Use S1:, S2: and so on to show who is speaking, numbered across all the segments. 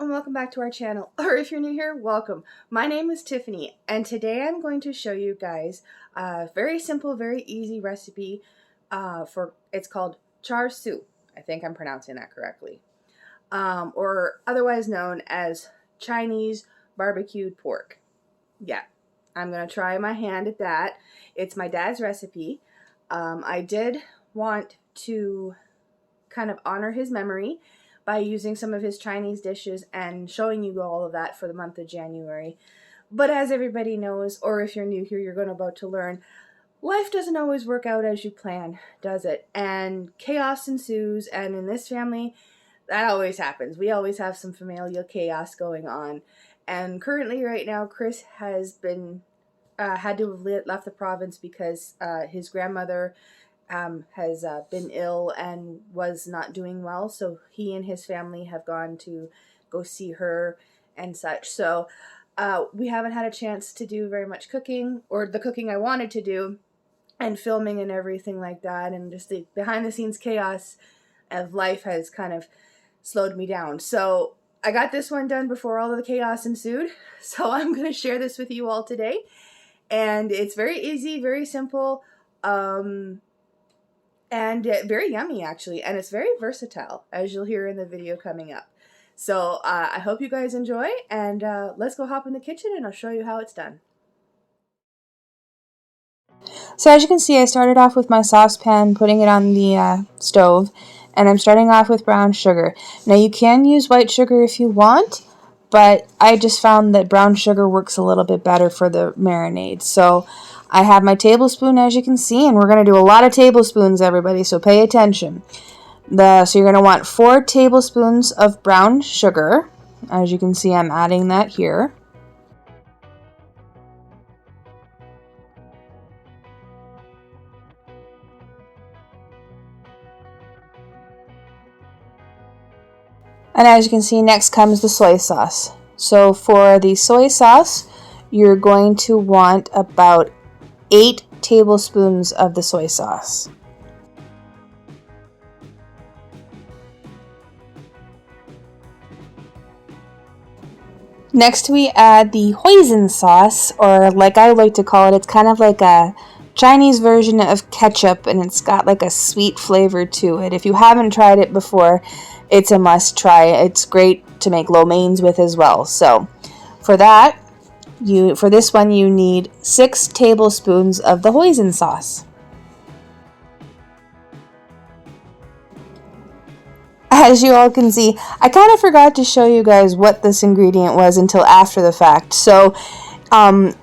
S1: and welcome back to our channel, or if you're new here, welcome. My name is Tiffany, and today I'm going to show you guys a very simple, very easy recipe it's called Char Siu. I think I'm pronouncing that correctly. Or otherwise known as Chinese BBQ Pork. Yeah, I'm going to try my hand at that. It's my dad's recipe. I did want to kind of honor his memory by using some of his Chinese dishes and showing you all of that for the month of January. But as everybody knows, or if you're new here, you're about to learn, life doesn't always work out as you plan, does it? And chaos ensues, and in this family, that always happens. We always have some familial chaos going on. And currently, right now, Chris has been had to have left the province because his grandmother has been ill and was not doing well, so he and his family have gone to go see her and such. So we haven't had a chance to do very much cooking, or the cooking I wanted to do, and filming and everything like that, and just the behind the scenes chaos of life has kind of slowed me down. So I got this one done before all of the chaos ensued, so I'm going to share this with you all today. And it's very easy, very simple, and very yummy actually, and it's very versatile, as you'll hear in the video coming up. So I hope you guys enjoy, and let's go hop in the kitchen and I'll show you how it's done.
S2: So as you can see, I started off with my saucepan, putting it on the stove, and I'm starting off with brown sugar. Now you can use white sugar if you want, but I just found that brown sugar works a little bit better for the marinade. So I have my tablespoon, as you can see, and we're going to do a lot of tablespoons, everybody, so pay attention. So you're going to want 4 tablespoons of brown sugar. As you can see, I'm adding that here. And as you can see, next comes the soy sauce. So for the soy sauce, you're going to want about 8 tablespoons of the soy sauce. Next we add the hoisin sauce, or like I like to call it, it's kind of like a Chinese version of ketchup, and it's got like a sweet flavor to it. If you haven't tried it before, it's a must try. It's great to make lo meins with as well. So for that, for this one, you need 6 tablespoons of the hoisin sauce. As you all can see, I kind of forgot to show you guys what this ingredient was until after the fact. So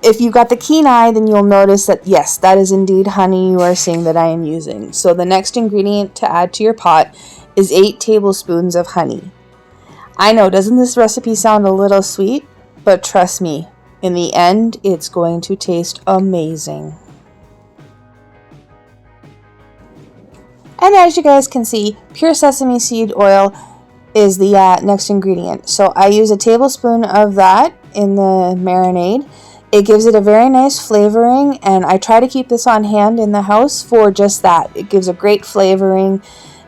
S2: if you've got the keen eye, then you'll notice that yes, that is indeed honey you are seeing that I am using. So the next ingredient to add to your pot is 8 tablespoons of honey. I know, doesn't this recipe sound a little sweet? But trust me, in the end, it's going to taste amazing. And as you guys can see, pure sesame seed oil is the next ingredient. So I use a tablespoon of that in the marinade. It gives it a very nice flavoring, and I try to keep this on hand in the house for just that. It gives a great flavoring,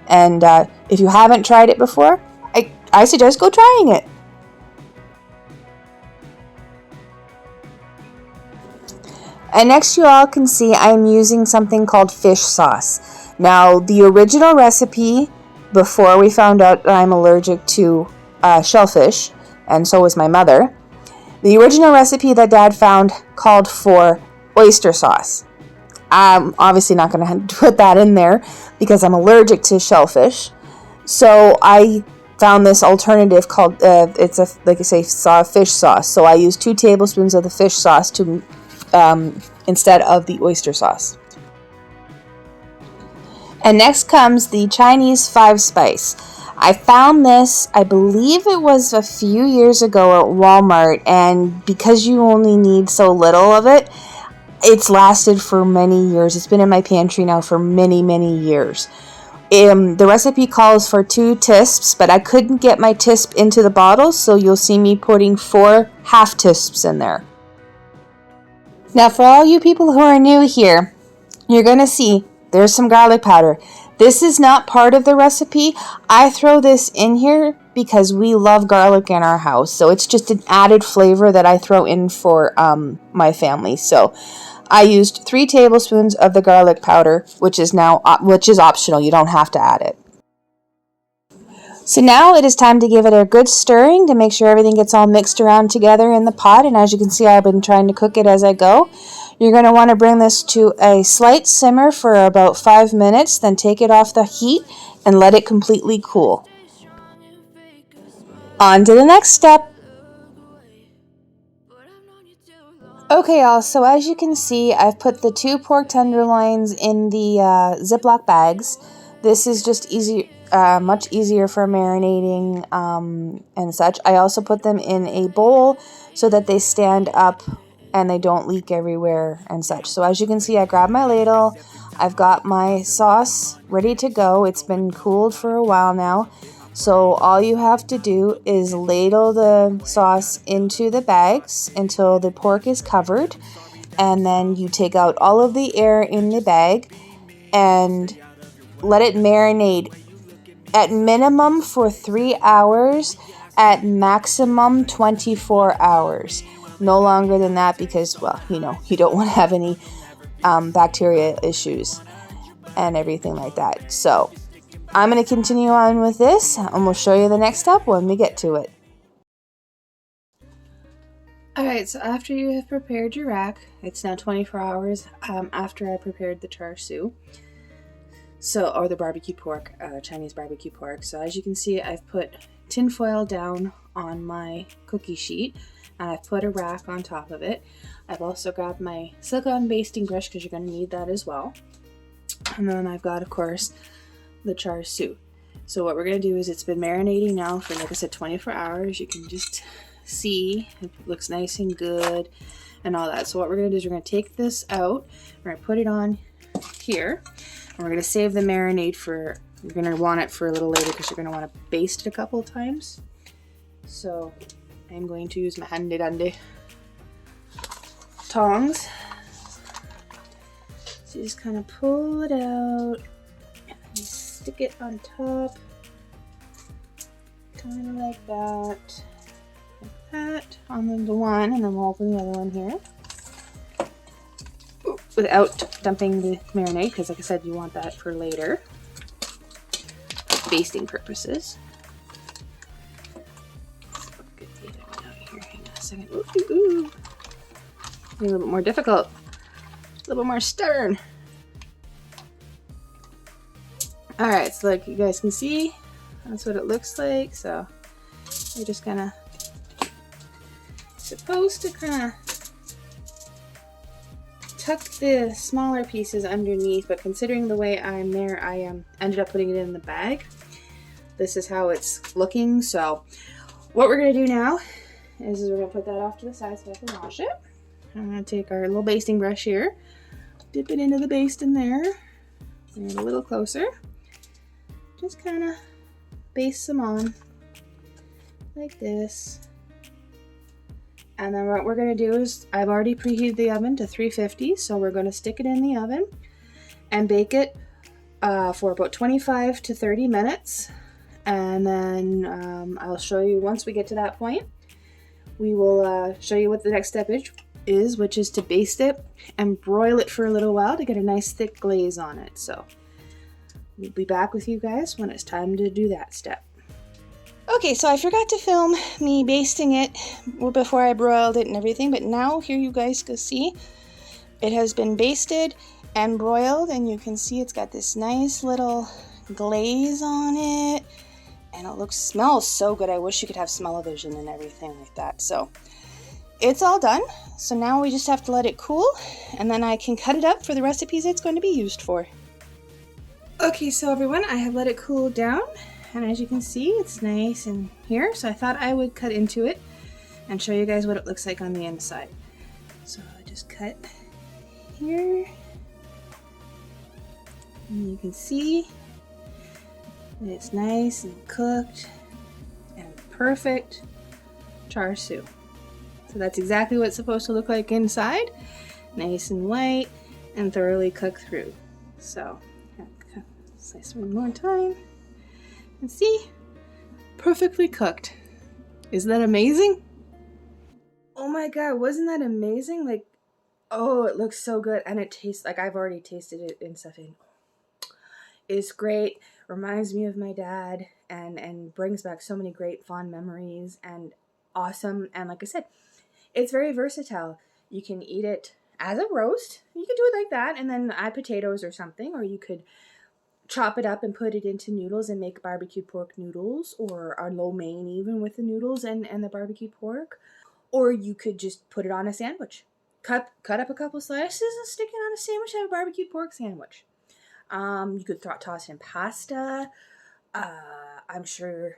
S2: and if you haven't tried it before, I suggest go trying it. And next, you all can see I'm using something called fish sauce. Now, the original recipe, before we found out that I'm allergic to shellfish, and so was my mother, the original recipe that Dad found called for oyster sauce. I'm obviously not going to put that in there because I'm allergic to shellfish. So I found this alternative called, it's a, like I say, fish sauce. So I use 2 tablespoons of the fish sauce to instead of the oyster sauce. And next comes the Chinese 5-spice. I found this, I believe it was a few years ago at Walmart, and because you only need so little of it, it's lasted for many years. It's been in my pantry now for many, many years. The recipe calls for 2 teaspoons, but I couldn't get my teaspoon into the bottle, so you'll see me putting 4 half teaspoons in there. Now for all you people who are new here, you're going to see there's some garlic powder. This is not part of the recipe. I throw this in here because we love garlic in our house. So it's just an added flavor that I throw in for my family. So I used 3 tablespoons of the garlic powder, which is optional. You don't have to add it. So now it is time to give it a good stirring to make sure everything gets all mixed around together in the pot. And as you can see, I've been trying to cook it as I go. You're going to want to bring this to a slight simmer for about 5 minutes, then take it off the heat and let it completely cool. On to the next step. Okay, y'all, so as you can see, I've put the 2 pork tenderloins in the Ziploc bags. This is just much easier for marinating and such. I also put them in a bowl so that they stand up and they don't leak everywhere and such. So as you can see, I grabbed my ladle. I've got my sauce ready to go. It's been cooled for a while now. So all you have to do is ladle the sauce into the bags until the pork is covered. And then you take out all of the air in the bag and let it marinate at minimum for 3 hours, at maximum 24 hours. No longer than that because, well, you don't want to have any bacteria issues and everything like that. So I'm going to continue on with this and we'll show you the next step when we get to it.
S1: Alright, so after you have prepared your rack, it's now 24 hours after I prepared the char siu. Or the barbecue pork, Chinese BBQ pork. So as you can see, I've put tin foil down on my cookie sheet and I've put a rack on top of it. I've also grabbed my silicone basting brush because you're going to need that as well. And then I've got, of course, the char siu. So what we're going to do is it's been marinating now for, like I said, 24 hours. You can just see it looks nice and good and all that. So what we're going to do is we're going to take this out. We're going to put it on here. And we're going to save the marinade for, you're going to want it for a little later because you're going to want to baste it a couple of times. So I'm going to use my handy dandy tongs. So you just kind of pull it out and stick it on top. Kind of like that. Like that on the one, and then we'll open the other one here. Without dumping the marinade, because like I said, you want that for later, basting purposes. Get the other one out here. Hang on a second. Ooh. A little bit more difficult. A little bit more stern. Alright, so like you guys can see, that's what it looks like. So you're just gonna supposed to kind of tuck the smaller pieces underneath, but considering the way I'm there, I ended up putting it in the bag. This is how it's looking. So what we're going to do now is we're going to put that off to the side so I can wash it. I'm going to take our little basting brush here, dip it into the baste in there, bring it a little closer, just kind of baste some on like this. And then what we're going to do is, I've already preheated the oven to 350, so we're going to stick it in the oven and bake it for about 25 to 30 minutes. And then I'll show you, once we get to that point, we will show you what the next step is, which is to baste it and broil it for a little while to get a nice thick glaze on it. So we'll be back with you guys when it's time to do that step. Okay, so I forgot to film me basting it before I broiled it and everything, but now here you guys can see it has been basted and broiled, and you can see it's got this nice little glaze on it, and it smells so good. I wish you could have smell-o-vision and everything like that. So it's all done. So now we just have to let it cool, and then I can cut it up for the recipes it's going to be used for. Okay, so everyone, I have let it cool down. And as you can see, it's nice in here. So I thought I would cut into it and show you guys what it looks like on the inside. So I just cut here. And you can see that it's nice and cooked and perfect char siu. So that's exactly what it's supposed to look like inside. Nice and white and thoroughly cooked through. So slice one more time. And see,
S3: perfectly cooked. Isn't that amazing?
S1: Oh my god, wasn't that amazing? Like, oh, it looks so good, and it tastes like I've already tasted it and stuff. And it's great. Reminds me of my dad, and brings back so many great fond memories, and awesome. And like I said, it's very versatile. You can eat it as a roast. You could do it like that, and then add potatoes or something, or you could chop it up and put it into noodles and make barbecue pork noodles, or our lo mein even with the noodles and the barbecue pork. Or you could just put it on a sandwich. Cut up a couple slices and stick it on a sandwich. Have a barbecue pork sandwich. You could toss in pasta. I'm sure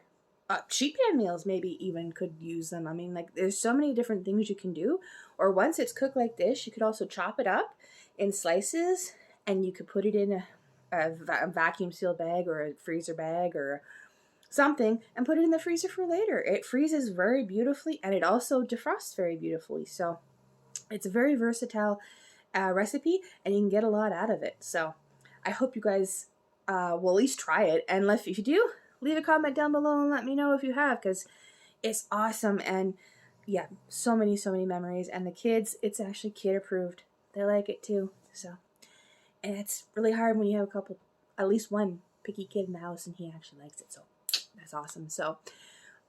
S1: sheet pan meals maybe even could use them. I mean, like, there's so many different things you can do. Or once it's cooked like this, you could also chop it up in slices, and you could put it in a vacuum sealed bag or a freezer bag or something and put it in the freezer for later. It freezes very beautifully, and it also defrosts very beautifully. So it's a very versatile recipe, and you can get a lot out of it. So I hope you guys will at least try it. And if you do, leave a comment down below and let me know if you have, because it's awesome. And yeah, so many memories. And the kids, it's actually kid approved. They like it too. So, and it's really hard when you have at least one picky kid in the house and he actually likes it. So that's awesome. So,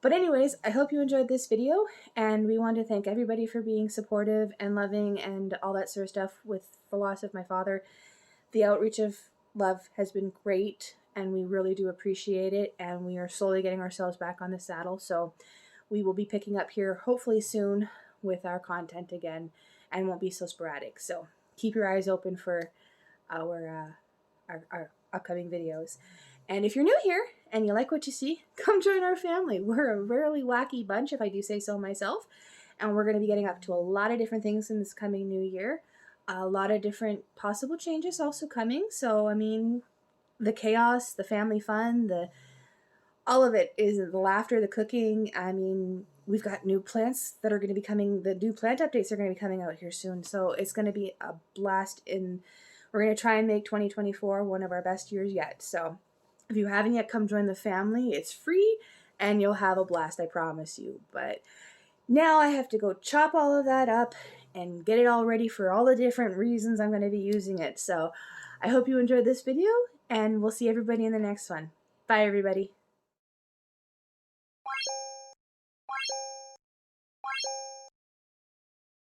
S1: but anyways, I hope you enjoyed this video, and we want to thank everybody for being supportive and loving and all that sort of stuff with the loss of my father. The outreach of love has been great, and we really do appreciate it, and we are slowly getting ourselves back on the saddle. So we will be picking up here hopefully soon with our content again, and won't be so sporadic. So keep your eyes open for our upcoming videos. And if you're new here and you like what you see, come join our family. We're a really wacky bunch, if I do say so myself. And we're going to be getting up to a lot of different things in this coming new year. A lot of different possible changes also coming. So, I mean, the chaos, the family fun, all of it is the laughter, the cooking. I mean, we've got new plants that are going to be coming. The new plant updates are going to be coming out here soon. So it's going to be a blast. We're going to try and make 2024 one of our best years yet. So if you haven't yet, come join the family. It's free, and you'll have a blast, I promise you. But now I have to go chop all of that up and get it all ready for all the different reasons I'm going to be using it. So I hope you enjoyed this video, and we'll see everybody in the next one. Bye, everybody.